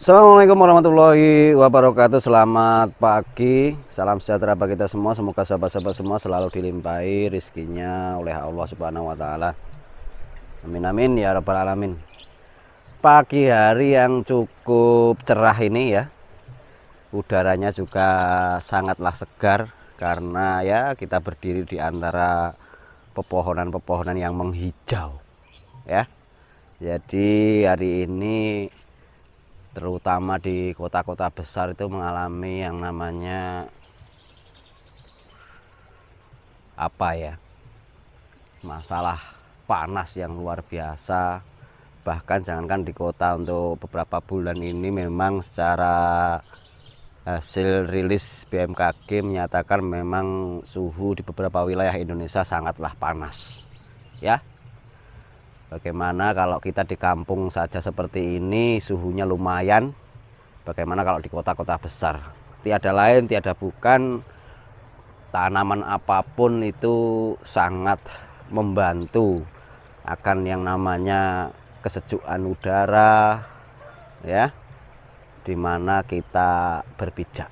Assalamualaikum warahmatullahi wabarakatuh. Selamat pagi, salam sejahtera bagi kita semua. Semoga sahabat-sahabat semua selalu dilimpahi rizkinya oleh Allah Subhanahu wa Ta'ala. Amin amin ya rabbal alamin. Pagi hari yang cukup cerah ini ya, udaranya juga sangatlah segar karena ya kita berdiri di antara pepohonan-pepohonan yang menghijau ya. Jadi hari ini terutama di kota-kota besar itu mengalami yang namanya masalah panas yang luar biasa. Bahkan jangankan di kota, untuk beberapa bulan ini memang secara hasil rilis BMKG menyatakan memang suhu di beberapa wilayah Indonesia sangatlah panas ya. Bagaimana kalau kita di kampung saja seperti ini suhunya lumayan, bagaimana kalau di kota-kota besar? Tiada lain tiada bukan, tanaman apapun itu sangat membantu akan yang namanya kesejukan udara ya, dimana kita berpijak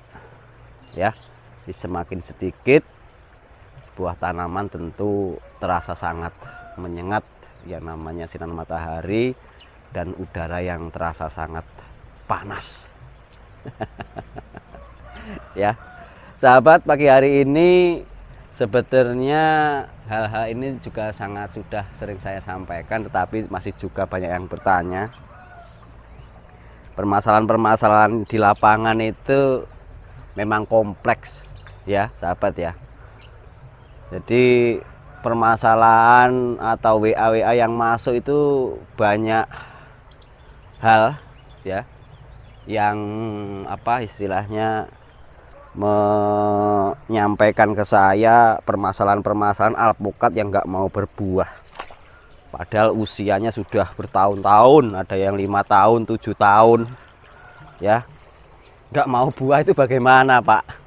ya. Semakin sedikit sebuah tanaman tentu terasa sangat menyengat, yang namanya sinar matahari dan udara yang terasa sangat panas. Ya, sahabat, pagi hari ini sebetulnya hal-hal ini juga sudah sering saya sampaikan, tetapi masih juga banyak yang bertanya. Permasalahan-permasalahan di lapangan itu memang kompleks ya, sahabat ya. Jadi permasalahan atau WA yang masuk itu banyak hal ya, yang istilahnya menyampaikan ke saya permasalahan-permasalahan alpukat yang nggak mau berbuah, padahal usianya sudah bertahun-tahun, ada yang 5 tahun 7 tahun ya, nggak mau buah. Itu bagaimana, Pak?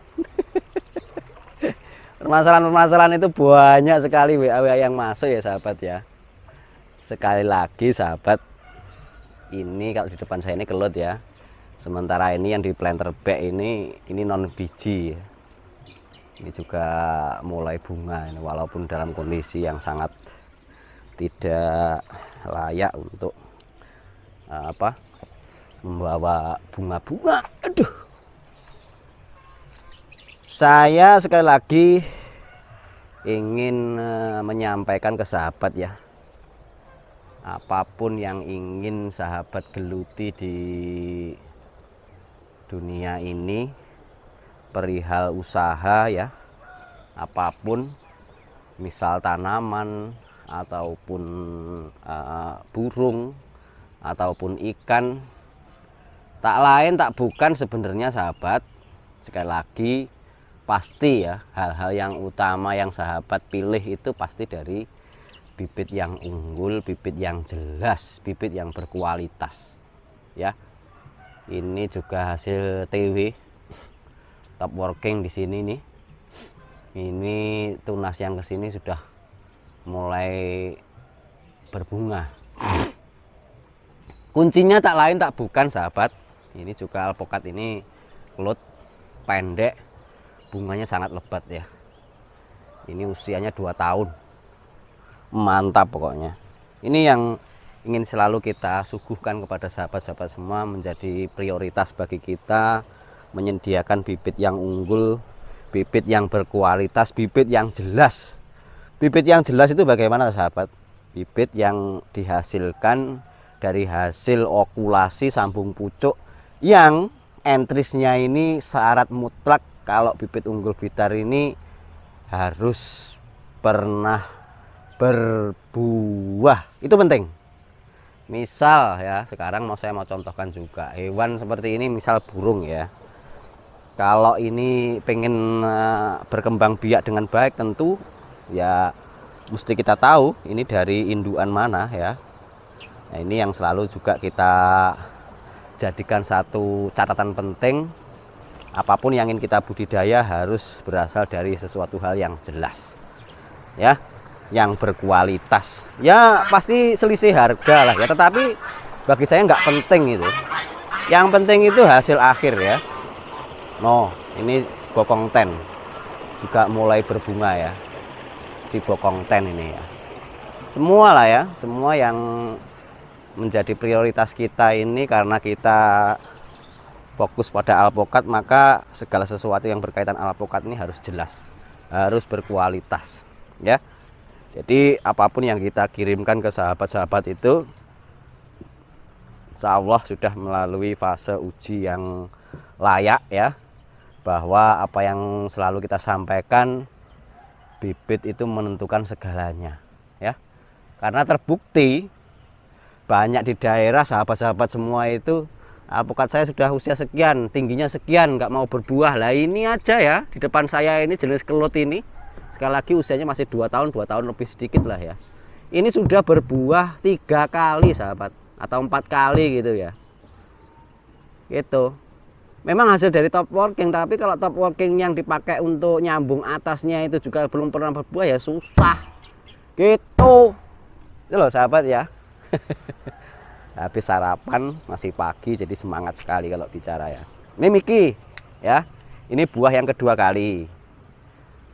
Permasalahan-permasalahan itu banyak sekali WA yang masuk ya, sahabat ya. Sekali lagi sahabat, ini kalau di depan saya ini kelut ya. Sementara ini yang di planter bag ini non biji ya. Ini juga mulai bunga ini, walaupun dalam kondisi yang sangat tidak layak untuk membawa bunga-bunga. Aduh. Saya sekali lagi ingin menyampaikan ke sahabat ya, apapun yang ingin sahabat geluti di dunia ini perihal usaha ya, apapun, misal tanaman ataupun burung ataupun ikan, tak lain tak bukan sebenarnya sahabat, sekali lagi pasti ya, hal-hal yang utama yang sahabat pilih itu pasti dari bibit yang unggul, bibit yang jelas, bibit yang berkualitas ya. Ini juga hasil TW top working di sini nih. Ini tunas yang kesini sudah mulai berbunga. Kuncinya tak lain tak bukan sahabat, ini juga alpukat ini kelut pendek, bunganya sangat lebat ya. Ini usianya 2 tahun, mantap pokoknya. Ini yang ingin selalu kita suguhkan kepada sahabat-sahabat semua, menjadi prioritas bagi kita menyediakan bibit yang unggul, bibit yang berkualitas, bibit yang jelas. Bibit yang jelas itu bagaimana sahabat? Bibit yang dihasilkan dari hasil okulasi sambung pucuk, yang entrisnya ini syarat mutlak kalau bibit unggul Blitar ini harus pernah berbuah. Itu penting. Misal ya, sekarang saya mau contohkan juga hewan seperti ini, misal burung ya. Kalau ini pengen berkembang biak dengan baik, tentu ya mesti kita tahu ini dari indukan mana ya. Nah, ini yang selalu juga kita jadikan satu catatan penting. Apapun yang ingin kita budidaya harus berasal dari sesuatu hal yang jelas ya, yang berkualitas. Ya pasti selisih harga lah ya, tetapi bagi saya nggak penting itu. Yang penting itu hasil akhir ya. Ini bokong ten juga mulai berbunga ya, si bokong ten ini ya. Semua lah ya, semua yang menjadi prioritas kita ini karena kita fokus pada alpukat, maka segala sesuatu yang berkaitan alpukat ini harus jelas, harus berkualitas ya. Jadi apapun yang kita kirimkan ke sahabat-sahabat itu insya Allah sudah melalui fase uji yang layak ya, bahwa apa yang selalu kita sampaikan, bibit itu menentukan segalanya ya. Karena terbukti banyak di daerah sahabat-sahabat semua itu alpukat saya sudah usia sekian, tingginya sekian, nggak mau berbuah. Lah ini aja ya, di depan saya ini jenis kelut ini, sekali lagi usianya masih 2 tahun lebih sedikit lah ya. Ini sudah berbuah 3 kali sahabat, atau 4 kali gitu ya. Gitu. Memang hasil dari top working, tapi kalau top working yang dipakai untuk nyambung atasnya itu juga belum pernah berbuah ya susah. Gitu. Itu loh sahabat ya. Habis sarapan, masih pagi, jadi semangat sekali kalau bicara ya. Ini Mickey ya. Ini buah yang kedua kali.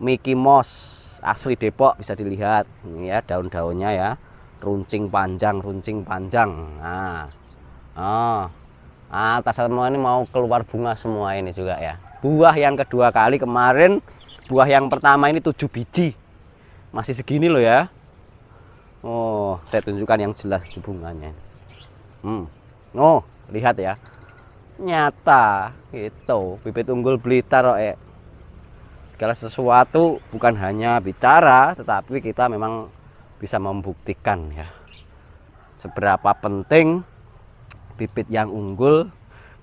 Mickey Mouse asli Depok, bisa dilihat. Ini ya daun-daunnya ya. Runcing panjang. Nah. Atas semua ini mau keluar bunga semua ini juga ya. Buah yang kedua kali, kemarin buah yang pertama ini 7 biji. Masih segini loh ya. Saya tunjukkan yang jelas bunganya. Lihat ya. Nyata itu bibit unggul Blitar segala sesuatu bukan hanya bicara, tetapi kita memang bisa membuktikan ya seberapa penting bibit yang unggul,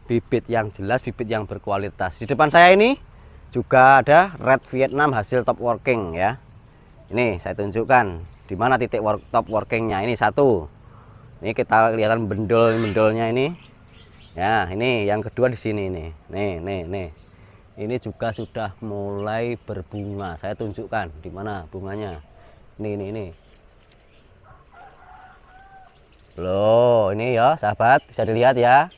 bibit yang jelas, bibit yang berkualitas. Di depan saya ini juga ada Red Vietnam hasil top working ya. Ini saya tunjukkan di mana titik top workingnya. Ini satu. Ini kita kelihatan bendolnya ini. Ya, ini yang kedua di sini nih. Nih. Ini juga sudah mulai berbunga. Saya tunjukkan di mana bunganya. Ini. Loh, ini ya sahabat, bisa dilihat ya.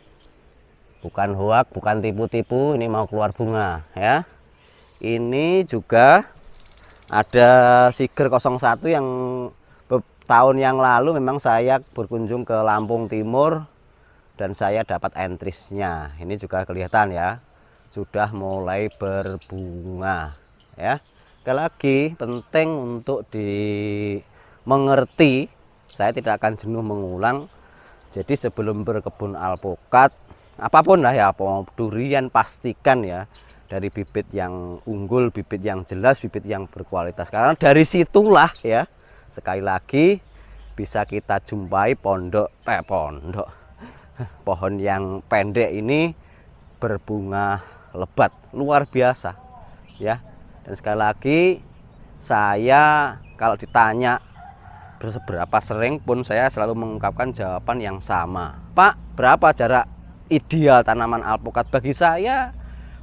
Bukan hoak, bukan tipu-tipu, ini mau keluar bunga ya. Ini juga ada Siger 01 yang tahun yang lalu memang saya berkunjung ke Lampung Timur dan saya dapat entrisnya. Ini juga kelihatan ya, sudah mulai berbunga ya. Sekali lagi penting untuk dimengerti. Saya tidak akan jenuh mengulang. Jadi sebelum berkebun alpukat, apapun lah ya, durian, pastikan ya dari bibit yang unggul, bibit yang jelas, bibit yang berkualitas. Karena dari situlah ya, sekali lagi bisa kita jumpai pohon yang pendek ini berbunga lebat luar biasa ya. Dan sekali lagi saya kalau ditanya seberapa sering pun saya selalu mengungkapkan jawaban yang sama. Pak, berapa jarak ideal tanaman alpukat? Bagi saya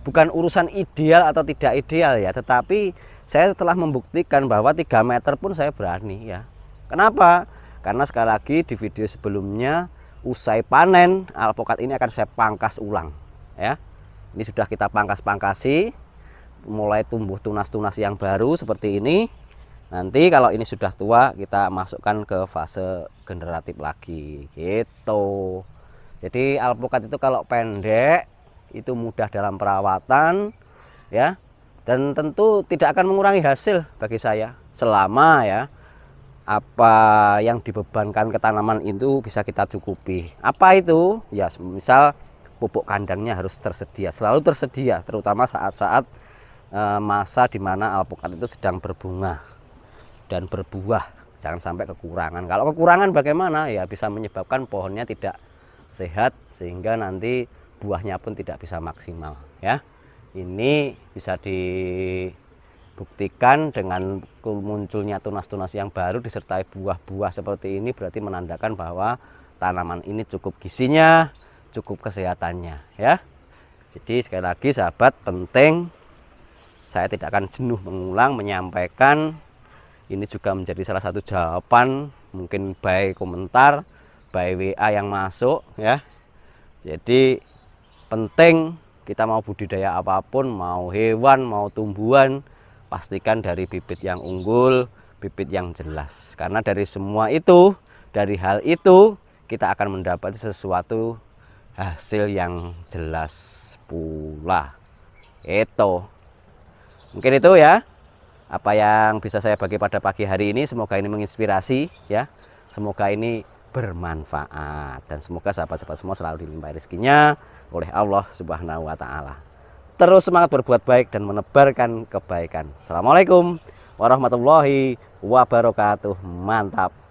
bukan urusan ideal atau tidak ideal ya, tetapi saya telah membuktikan bahwa 3 meter pun saya berani ya. Kenapa? Karena sekali lagi di video sebelumnya, usai panen alpukat ini akan saya pangkas ulang ya. Ini sudah kita pangkas-pangkasi, mulai tumbuh tunas-tunas yang baru seperti ini. Nanti kalau ini sudah tua, kita masukkan ke fase generatif lagi gitu. Jadi alpukat itu kalau pendek itu mudah dalam perawatan ya, dan tentu tidak akan mengurangi hasil bagi saya selama ya apa yang dibebankan ke tanaman itu bisa kita cukupi. Apa itu? Ya misal pupuk kandangnya harus tersedia, selalu tersedia, terutama saat-saat masa di mana alpukat itu sedang berbunga dan berbuah. Jangan sampai kekurangan. Kalau kekurangan bagaimana? Ya bisa menyebabkan pohonnya tidak sehat sehingga nanti buahnya pun tidak bisa maksimal ya. Ini bisa dibuktikan dengan munculnya tunas-tunas yang baru disertai buah-buah seperti ini, berarti menandakan bahwa tanaman ini cukup gizinya, cukup kesehatannya ya. Jadi sekali lagi sahabat, penting, saya tidak akan jenuh mengulang menyampaikan. Ini juga menjadi salah satu jawaban mungkin by komentar, by WA yang masuk ya. Jadi Penting kita mau budidaya apapun, mau hewan, mau tumbuhan, pastikan dari bibit yang unggul, bibit yang jelas. Karena dari semua itu, dari hal itu, kita akan mendapat sesuatu hasil yang jelas pula. Itu. Mungkin itu ya apa yang bisa saya bagi pada pagi hari ini. Semoga ini menginspirasi ya. Semoga ini bermanfaat dan semoga sahabat-sahabat semua selalu dilimpahi rezekinya oleh Allah Subhanahu wa taala. Terus semangat berbuat baik dan menebarkan kebaikan. Assalamualaikum warahmatullahi wabarakatuh. Mantap.